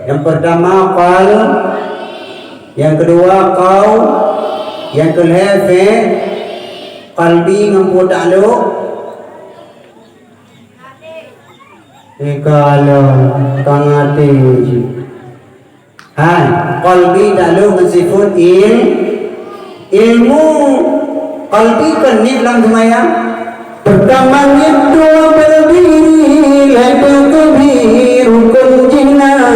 Yang pertama qal, yang kedua kau, yang kelima qalbi ngampu takluk. Kalau kangati qalbi takluk mensifut ilmu. Qalbi kan ni dalam semayang. Pertama itu berdiri ladu kebir rukun jinnah,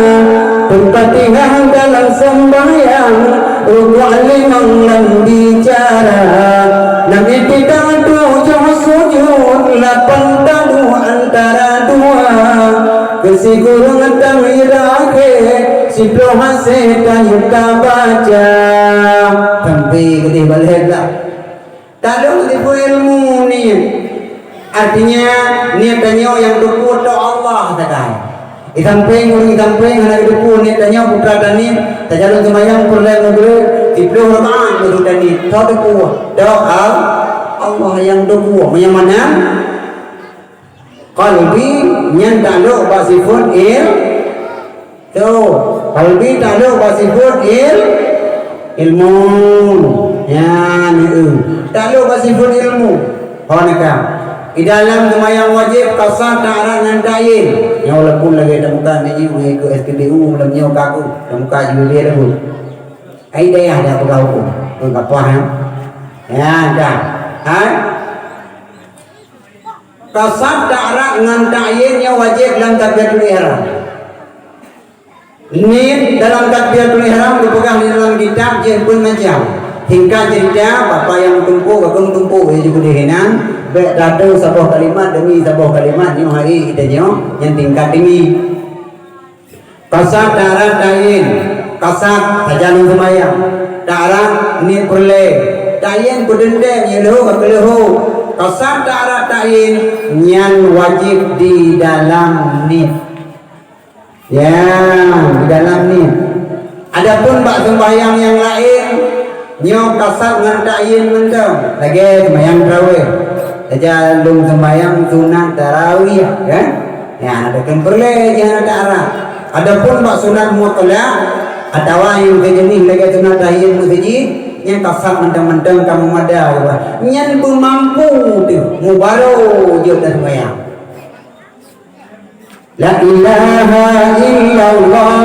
Al-Fatihah dalam sembahyang, rukun limang dan bicara, Nabi tidak tujuh sujud, 8 tadu antara dua, kesigurung tamirake, si prohase kita baca. Sampai gede balik lah. Takluk itu ilmu ni. Artinya niatnya yang dukut Allah takai. Isamping anak dukut niatnya putra tani tajalun semayang perlai negeri 10 rakaat baru tani. Tahu dukut doa Allah yang dukut. Yang mana? Qalbi yang takluk basifun tu. Qalbi takluk basifun ilmu. Ya ni takluk basifun ilmu. Honaka. Di dalam semayang wajib kasar ta'arat dengan ta'yin. Yang walaupun lagi ada muka ni ke SPBU dalam nyaw kaku, dalam muka juga dia dulu. Ai dia ada apa kau? Enggak paham. Ya, dah. Kasar ta'arat dengan ta'yin yang wajib dalam takbiratul ihram. Ini dalam takbiratul ihram dipegang di dalam kitab je pun macam. Hingga cerita bapa yang tumpu, kakung tumpu juga dihinan. Baik dada sebuah kalimat demi sebuah kalimat ni hari kita yang tingkat tinggi. Kasar ta'arat ta'yin, kasar tajalun semayang, ta'arat ni perle, ta'yin kudendek yeluh kakelehu. Kasar ta'arat ta'yin yang wajib di dalam ni. Ya, di dalam ni. Adapun bak sembahyang yang lain nyo kasar dengan ta'yin mentang lagi sembahyang tarawih saja lung sembahyang sunat tarawih kan ya ada kan perle jangan ada arah. Adapun bak sunat mutlak atau yang kejenis lagi sunat ta'yin musiji yang kasar mentang-mentang kamu ada nyen pun mampu tu mubarak je dah sembahyang. La ilaha illallah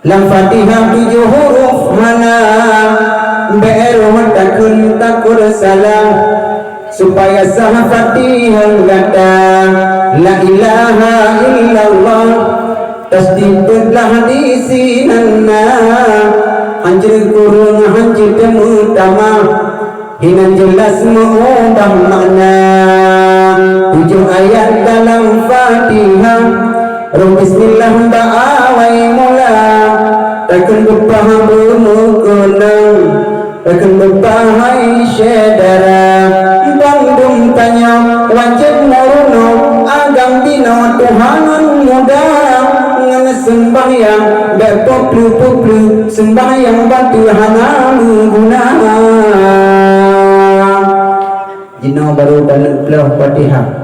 lam Fatihah 7 huruf mana beru takun takur salam supaya sah Fatihah kata la ilaha illallah tasdidlah di sinanna anjir kurung anjir temu tama hinan jelas mengubah makna 7 ayat dalam Fatihah. Bismillah ba'awai mula takkan berpaham bermukunang takkan berpahai syedara bandung tanya wajib moruno agam dino Tuhanan muda ngana sembahyang berpoplu-poplu sembahyang batu hanam guna jino baru balik belah Fatihah.